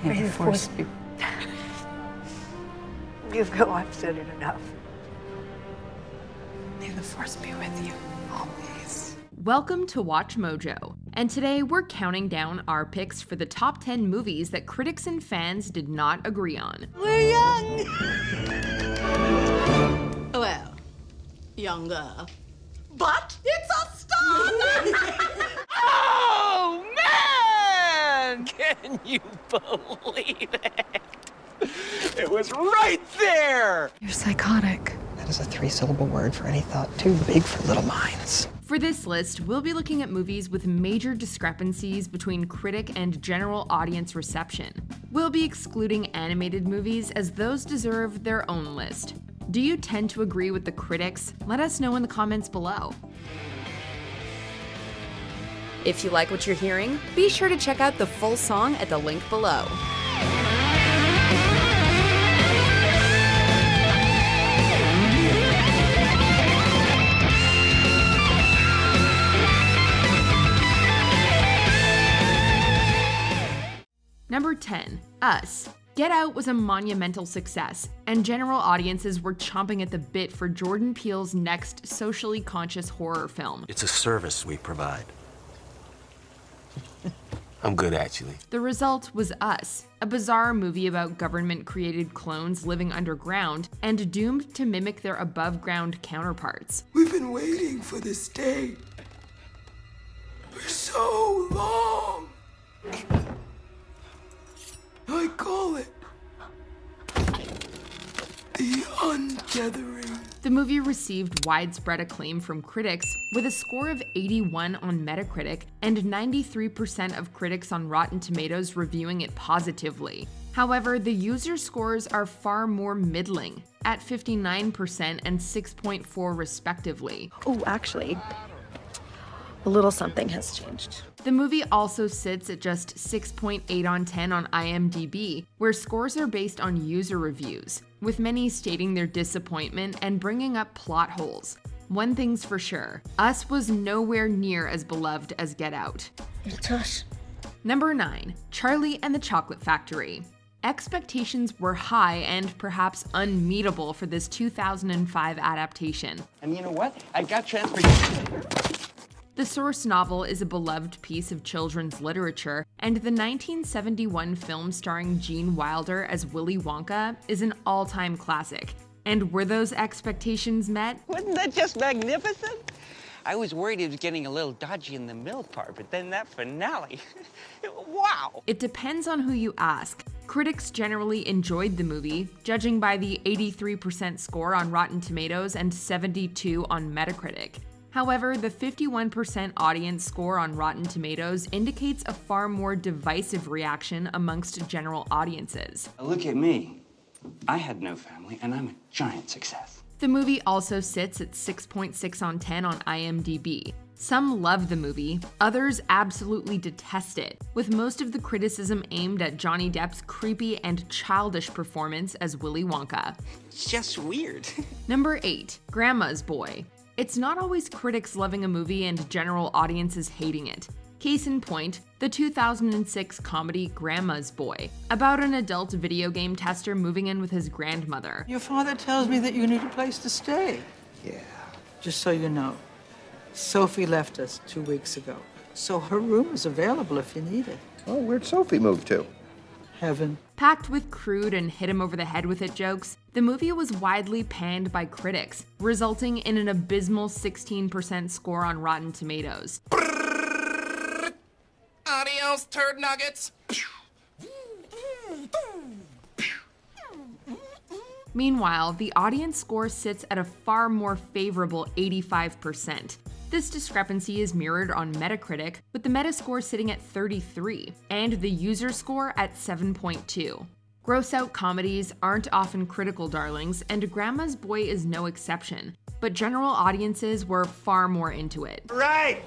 May the force be. You go, I've said it enough. May the force be with you, always. Welcome to Watch Mojo, and today we're counting down our picks for the top 10 movies that critics and fans did not agree on. We're young! Well, younger. But it's a star! Oh, man! Can you believe it? It was right there! You're psychotic. That is a three-syllable word for any thought too big for little minds. For this list, we'll be looking at movies with major discrepancies between critic and general audience reception. We'll be excluding animated movies as those deserve their own list. Do you tend to agree with the critics? Let us know in the comments below. If you like what you're hearing, be sure to check out the full song at the link below. Number 10, Us. Get Out was a monumental success, and general audiences were chomping at the bit for Jordan Peele's next socially conscious horror film. It's a service we provide. I'm good, actually. The result was Us, a bizarre movie about government-created clones living underground and doomed to mimic their above-ground counterparts. We've been waiting for this day for so long. I call it the untethering. The movie received widespread acclaim from critics, with a score of 81 on Metacritic and 93% of critics on Rotten Tomatoes reviewing it positively. However, the user scores are far more middling, at 59% and 6.4 respectively. Oh, actually, a little something has changed. The movie also sits at just 6.8 on 10 on IMDb, where scores are based on user reviews, with many stating their disappointment and bringing up plot holes. One thing's for sure, Us was nowhere near as beloved as Get Out. Tush. Number 9, Charlie and the Chocolate Factory. Expectations were high and perhaps unmeetable for this 2005 adaptation. And you know what? I got transportation. The source novel is a beloved piece of children's literature, and the 1971 film starring Gene Wilder as Willy Wonka is an all-time classic. And were those expectations met? Wasn't that just magnificent? I was worried it was getting a little dodgy in the middle part, but then that finale, wow! It depends on who you ask. Critics generally enjoyed the movie, judging by the 83% score on Rotten Tomatoes and 72 on Metacritic. However, the 51% audience score on Rotten Tomatoes indicates a far more divisive reaction amongst general audiences. Look at me. I had no family, and I'm a giant success. The movie also sits at 6.6 on 10 on IMDb. Some love the movie, others absolutely detest it, with most of the criticism aimed at Johnny Depp's creepy and childish performance as Willy Wonka. It's just weird. Number 8, Grandma's Boy. It's not always critics loving a movie and general audiences hating it. Case in point, the 2006 comedy Grandma's Boy, about an adult video game tester moving in with his grandmother. Your father tells me that you need a place to stay. Yeah. Just so you know, Sophie left us 2 weeks ago, so her room is available if you need it. Oh, where'd Sophie move to? Heaven. Packed with crude and hit him over the head with it jokes, the movie was widely panned by critics, resulting in an abysmal 16% score on Rotten Tomatoes. Adios, turd nuggets. Meanwhile, the audience score sits at a far more favorable 85%. This discrepancy is mirrored on Metacritic, with the Metascore sitting at 33, and the user score at 7.2. Gross-out comedies aren't often critical darlings, and Grandma's Boy is no exception, but general audiences were far more into it. Right!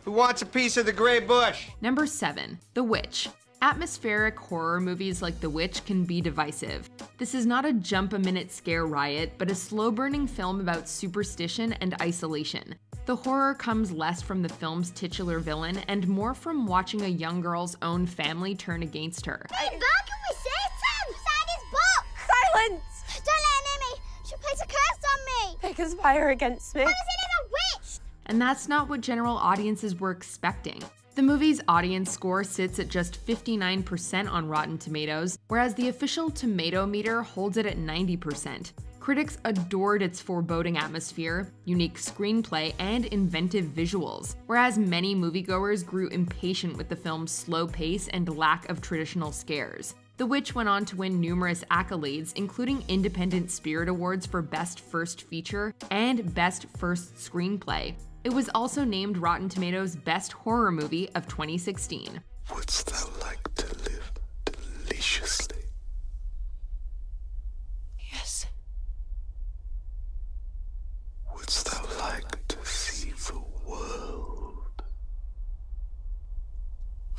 Who wants a piece of the gray bush? Number 7, The Witch. Atmospheric horror movies like The Witch can be divisive. This is not a jump-a-minute scare riot, but a slow-burning film about superstition and isolation. The The horror comes less from the film's titular villain and more from watching a young girl's own family turn against her. Hey, can we see him? Sign his book! Silence! Don't let her near me! She'll place a curse on me! They conspire against me. How is it a witch? And that's not what general audiences were expecting. The movie's audience score sits at just 59% on Rotten Tomatoes, whereas the official tomato meter holds it at 90%. Critics adored its foreboding atmosphere, unique screenplay, and inventive visuals, whereas many moviegoers grew impatient with the film's slow pace and lack of traditional scares. The Witch went on to win numerous accolades, including Independent Spirit Awards for Best First Feature and Best First Screenplay. It was also named Rotten Tomatoes' Best Horror Movie of 2016. Wouldst thou like to live deliciously? Yes. Wouldst thou like to see the world?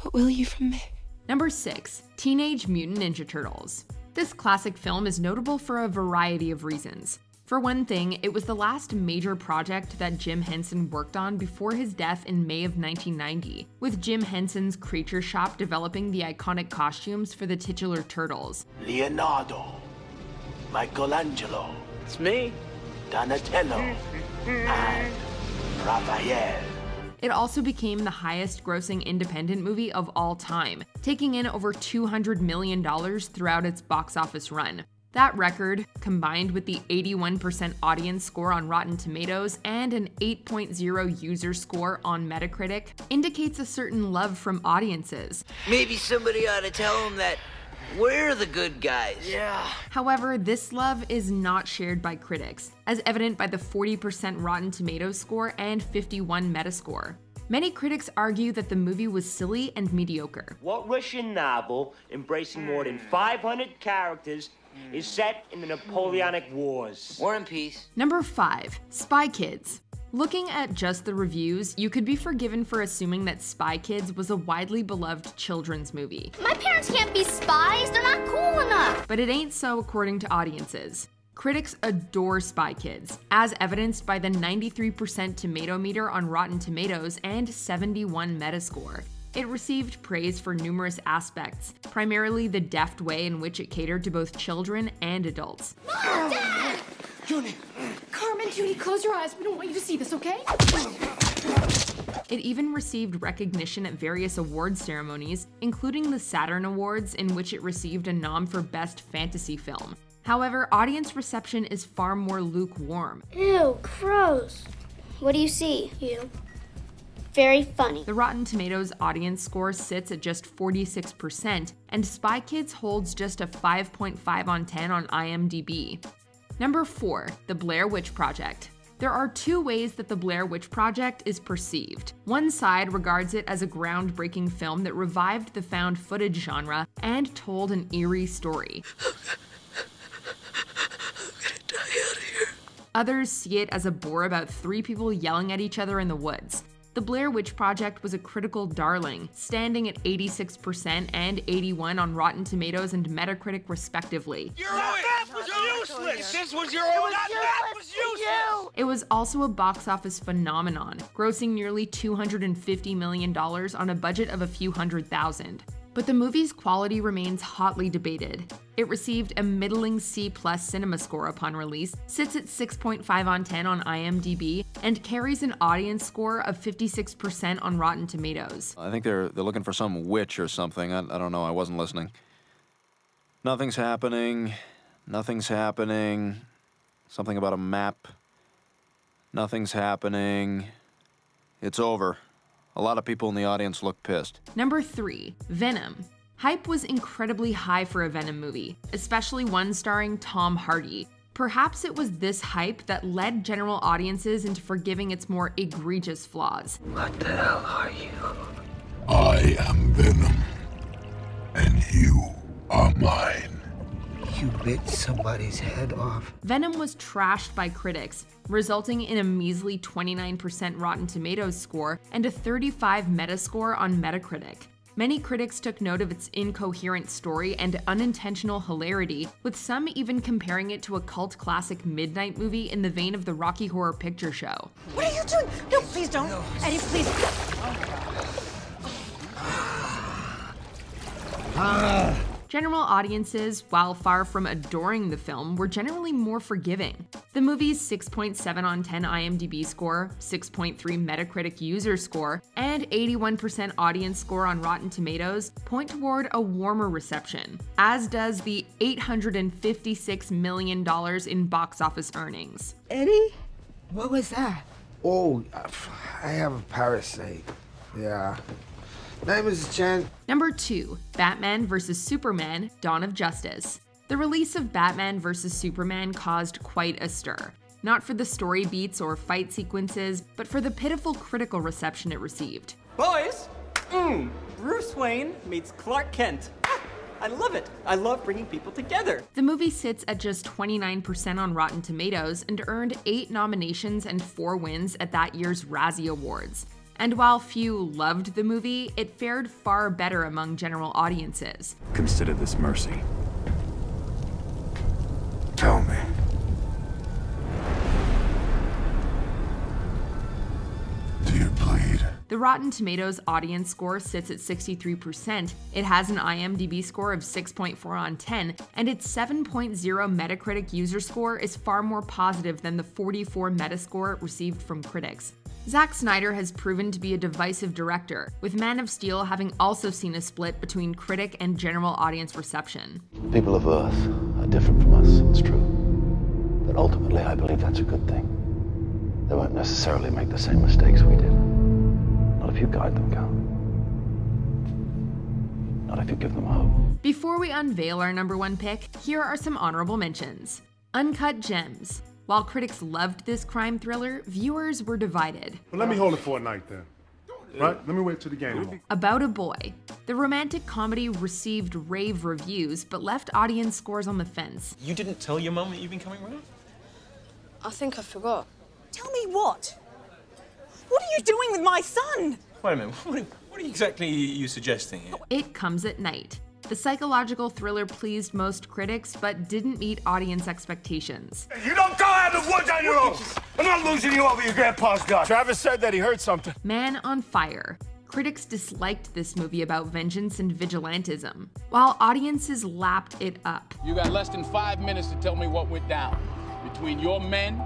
What will you from me? Number 6. Teenage Mutant Ninja Turtles. This classic film is notable for a variety of reasons. For one thing, it was the last major project that Jim Henson worked on before his death in May of 1990, with Jim Henson's Creature Shop developing the iconic costumes for the titular turtles. Leonardo, Michelangelo, It's me. Donatello, and Raphael. It also became the highest-grossing independent movie of all time, taking in over $200 million throughout its box office run. That record, combined with the 81% audience score on Rotten Tomatoes and an 8.0 user score on Metacritic, indicates a certain love from audiences. Maybe somebody ought to tell them that we're the good guys. Yeah. However, this love is not shared by critics, as evident by the 40% Rotten Tomatoes score and 51 Metascore. Many critics argue that the movie was silly and mediocre. What Russian novel, embracing more than 500 characters, is set in the Napoleonic Wars? War and Peace. Number 5. Spy Kids. Looking at just the reviews, you could be forgiven for assuming that Spy Kids was a widely beloved children's movie. My parents can't be spies, they're not cool enough! But it ain't so according to audiences. Critics adore Spy Kids, as evidenced by the 93% tomato meter on Rotten Tomatoes and 71 Metascore. It received praise for numerous aspects, primarily the deft way in which it catered to both children and adults. Mom, Dad! Junie. Carmen, Judy, close your eyes. We don't want you to see this, okay? It even received recognition at various awards ceremonies, including the Saturn Awards, in which it received a nom for Best Fantasy Film. However, audience reception is far more lukewarm. Ew, gross. What do you see? You. Very funny. The Rotten Tomatoes audience score sits at just 46%, and Spy Kids holds just a 5.5 on 10 on IMDb. Number 4. The Blair Witch Project. There are two ways that the Blair Witch Project is perceived. One side regards it as a groundbreaking film that revived the found footage genre and told an eerie story. Others see it as a bore about 3 people yelling at each other in the woods. The Blair Witch Project was a critical darling, standing at 86% and 81 on Rotten Tomatoes and Metacritic respectively. Your map was useless! This was your own map was useless! It was also a box office phenomenon, grossing nearly $250 million on a budget of a few $100,000. But the movie's quality remains hotly debated. It received a middling C+ cinema score upon release, sits at 6.5 on 10 on IMDb, and carries an audience score of 56% on Rotten Tomatoes. I think they're looking for some witch or something. I don't know, I wasn't listening. Nothing's happening. Nothing's happening. Something about a map. Nothing's happening. It's over. A lot of people in the audience look pissed. Number 3. Venom. Hype was incredibly high for a Venom movie, especially one starring Tom Hardy. Perhaps it was this hype that led general audiences into forgiving its more egregious flaws. What the hell are you? I am Venom, and you are mine. You bit somebody's head off. Venom was trashed by critics, resulting in a measly 29% Rotten Tomatoes score and a 35 Metascore on Metacritic. Many critics took note of its incoherent story and unintentional hilarity, with some even comparing it to a cult classic midnight movie in the vein of the Rocky Horror Picture Show. What are you doing? No, please don't. Eddie, please. General audiences, while far from adoring the film, were generally more forgiving. The movie's 6.7 on 10 IMDb score, 6.3 Metacritic user score, and 81% audience score on Rotten Tomatoes point toward a warmer reception, as does the $856 million in box office earnings. Eddie? What was that? Oh, I have a parasite. Yeah. Name is Jen. Number 2, Batman vs. Superman: Dawn of Justice. The release of Batman vs. Superman caused quite a stir. Not for the story beats or fight sequences, but for the pitiful critical reception it received. Boys, Bruce Wayne meets Clark Kent. I love it. I love bringing people together. The movie sits at just 29% on Rotten Tomatoes and earned 8 nominations and 4 wins at that year's Razzie Awards. And while few loved the movie, it fared far better among general audiences. Consider this mercy. Tell me. Do you bleed? The Rotten Tomatoes audience score sits at 63%, it has an IMDb score of 6.4 on 10, and its 7.0 Metacritic user score is far more positive than the 44 Metascore it received from critics. Zack Snyder has proven to be a divisive director, with Man of Steel having also seen a split between critic and general audience reception. People of Earth are different from us, it's true. But ultimately, I believe that's a good thing. They won't necessarily make the same mistakes we did. Not if you guide them, Cal. Not if you give them hope. Before we unveil our number 1 pick, here are some honorable mentions. Uncut Gems. While critics loved this crime thriller, viewers were divided. Well, let me hold it for a night then. Right? Let me wait till the game. About a Boy. The romantic comedy received rave reviews, but left audience scores on the fence. You didn't tell your mum that you've been coming round? I think I forgot. Tell me what? What are you doing with my son? Wait a minute, what are exactly you suggesting here? It Comes at Night. The psychological thriller pleased most critics, but didn't meet audience expectations. You don't go out in the woods on your own! I'm not losing you over your grandpa's gun. Travis said that he heard something. Man on Fire. Critics disliked this movie about vengeance and vigilantism, while audiences lapped it up. You got less than 5 minutes to tell me what went down between your men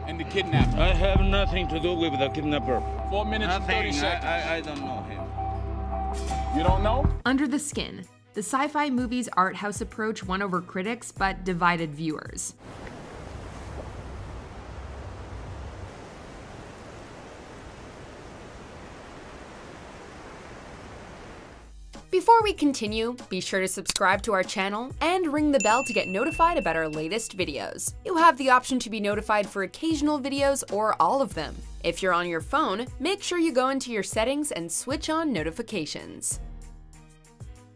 and the kidnapper. I have nothing to do with the kidnapper. 4 minutes and 30 seconds. I don't know him. You don't know? Under the Skin. The sci-fi movie's art house approach won over critics but divided viewers. Before we continue, be sure to subscribe to our channel and ring the bell to get notified about our latest videos. You have the option to be notified for occasional videos or all of them. If you're on your phone, make sure you go into your settings and switch on notifications.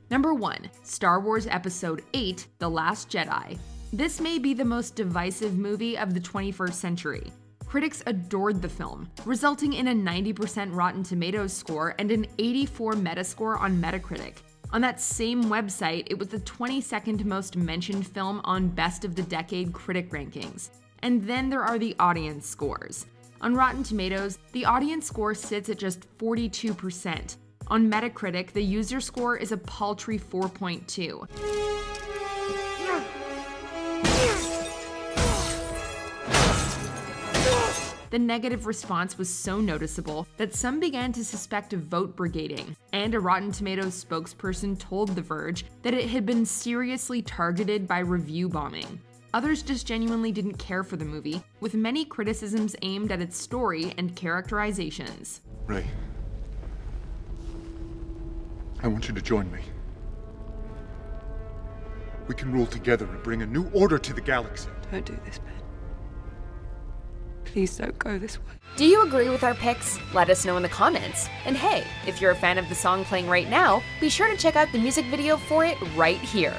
Number 1. Star Wars Episode 8: The Last Jedi. This may be the most divisive movie of the 21st century. Critics adored the film, resulting in a 90% Rotten Tomatoes score and an 84 Metascore on Metacritic. On that same website, it was the 22nd most mentioned film on Best of the Decade critic rankings. And then there are the audience scores. On Rotten Tomatoes, the audience score sits at just 42%. On Metacritic, the user score is a paltry 4.2. The negative response was so noticeable that some began to suspect of vote brigading, and a Rotten Tomatoes spokesperson told The Verge that it had been seriously targeted by review bombing. Others just genuinely didn't care for the movie, with many criticisms aimed at its story and characterizations. Ray, I want you to join me. We can rule together and bring a new order to the galaxy. Don't do this, Ben. Please don't go this way. Do you agree with our picks? Let us know in the comments. And hey, if you're a fan of the song playing right now, be sure to check out the music video for it right here.